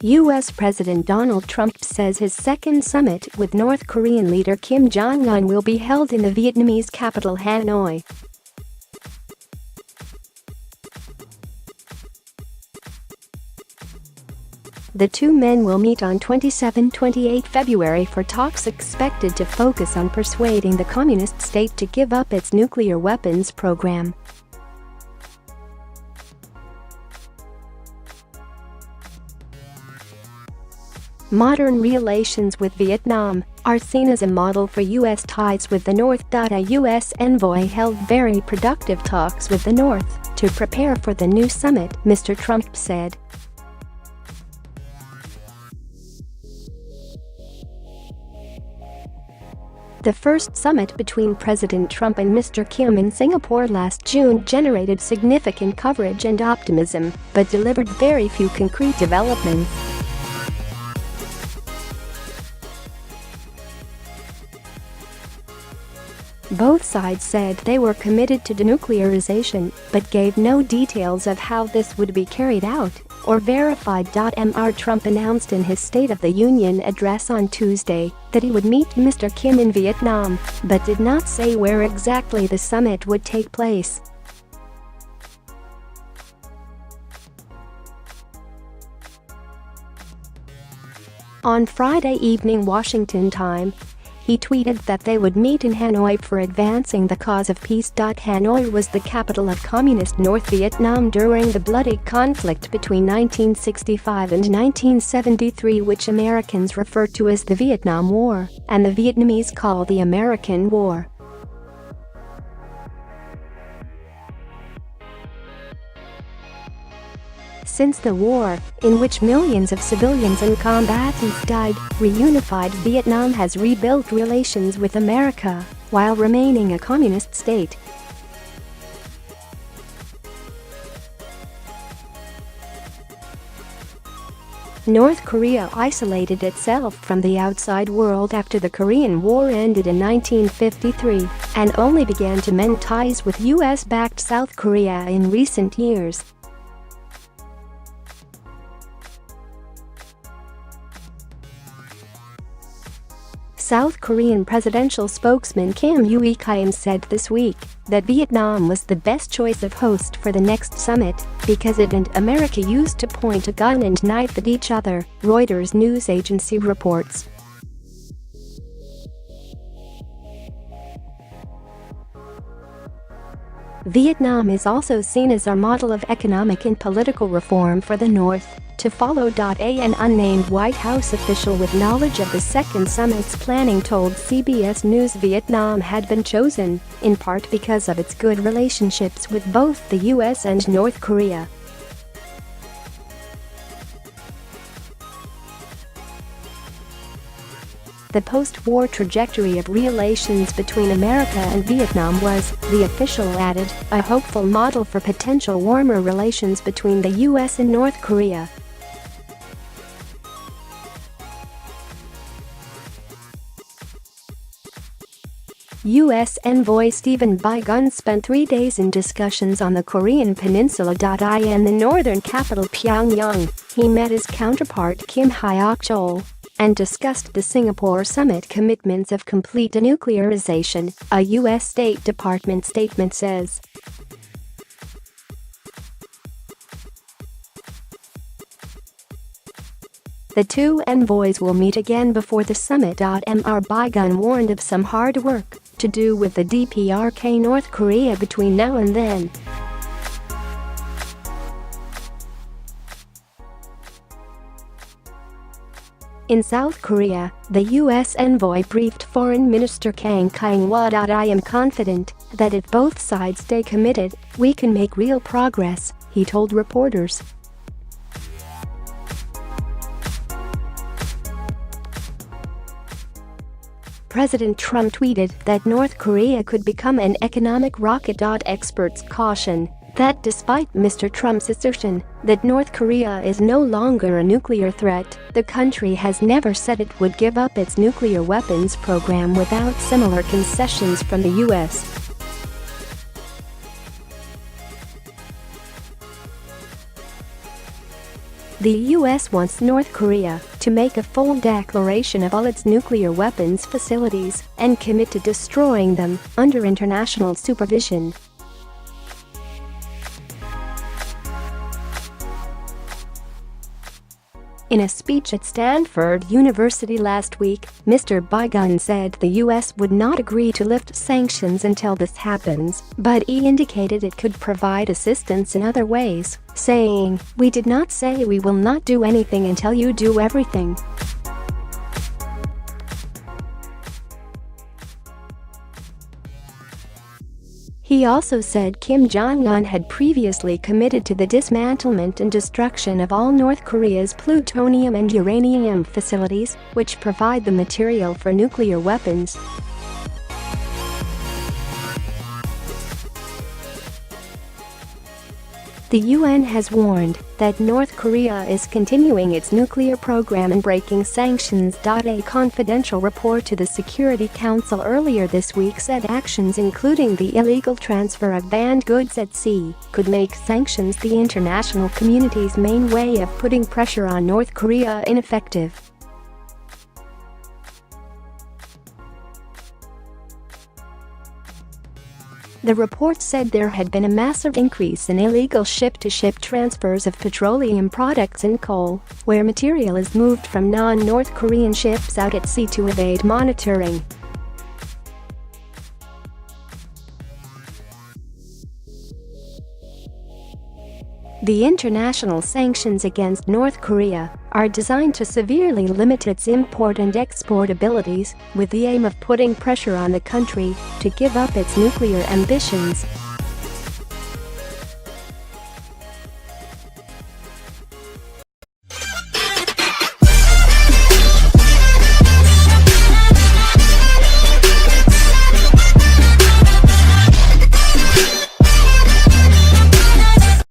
U.S. President Donald Trump says his second summit with North Korean leader Kim Jong-un will be held in the Vietnamese capital Hanoi. The two men will meet on 27-28 February for talks expected to focus on persuading the communist state to give up its nuclear weapons program. Modern relations with Vietnam are seen as a model for U.S. ties with the North.A US envoy held very productive talks with the North to prepare for the new summit, Mr. Trump said. The first summit between President Trump and Mr. Kim in Singapore last June generated significant coverage and optimism, but delivered very few concrete developments. Both sides said they were committed to denuclearization, but gave no details of how this would be carried out or verified. Mr. Trump announced in his State of the Union address on Tuesday that he would meet Mr. Kim in Vietnam, but did not say where exactly the summit would take place. On Friday evening Washington time, he tweeted that they would meet in Hanoi for advancing the cause of peace. Hanoi was the capital of communist North Vietnam during the bloody conflict between 1965 and 1973, which Americans refer to as the Vietnam War, and the Vietnamese call the American War. Since the war, in which millions of civilians and combatants died, reunified Vietnam has rebuilt relations with America while remaining a communist state. North Korea isolated itself from the outside world after the Korean War ended in 1953 and only began to mend ties with US-backed South Korea in recent years. South Korean presidential spokesman Kim Jong-un said this week that Vietnam was the best choice of host for the next summit because it and America used to point a gun and knife at each other, Reuters news agency reports. Vietnam is also seen as a model of economic and political reform for the North to follow. An unnamed White House official with knowledge of the second summit's planning told CBS News Vietnam had been chosen, in part because of its good relationships with both the US and North Korea. The post-war trajectory of relations between America and Vietnam was, the official added, a hopeful model for potential warmer relations between the US and North Korea. U.S. envoy Stephen Biegun spent 3 days in discussions on the Korean peninsula. In the northern capital Pyongyang, he met his counterpart Kim Hyok-chol and discussed the Singapore summit commitments of complete denuclearization, a U.S. State Department statement says. The two envoys will meet again before the summit. Mr. Biegun warned of some hard work to do with the DPRK North Korea between now and then. In South Korea, the U.S. envoy briefed Foreign Minister Kang Kyung-wha. I am confident that if both sides stay committed, we can make real progress, he told reporters. President Trump tweeted that North Korea could become an economic rocket. Experts caution that despite Mr. Trump's assertion that North Korea is no longer a nuclear threat, the country has never said it would give up its nuclear weapons program without similar concessions from the US. The US wants North Korea to make a full declaration of all its nuclear weapons facilities and commit to destroying them under international supervision. In a speech at Stanford University last week, Mr. Biden said the US would not agree to lift sanctions until this happens, but he indicated it could provide assistance in other ways, saying, "We did not say we will not do anything until you do everything." He also said Kim Jong-un had previously committed to the dismantlement and destruction of all North Korea's plutonium and uranium facilities, which provide the material for nuclear weapons. The UN has warned that North Korea is continuing its nuclear program and breaking sanctions. A confidential report to the Security Council earlier this week said actions including the illegal transfer of banned goods at sea could make sanctions, the international community's main way of putting pressure on North Korea, ineffective. The report said there had been a massive increase in illegal ship-to-ship transfers of petroleum products and coal, where material is moved from non-North Korean ships out at sea to evade monitoring. The international sanctions against North Korea are designed to severely limit its import and export abilities, with the aim of putting pressure on the country to give up its nuclear ambitions.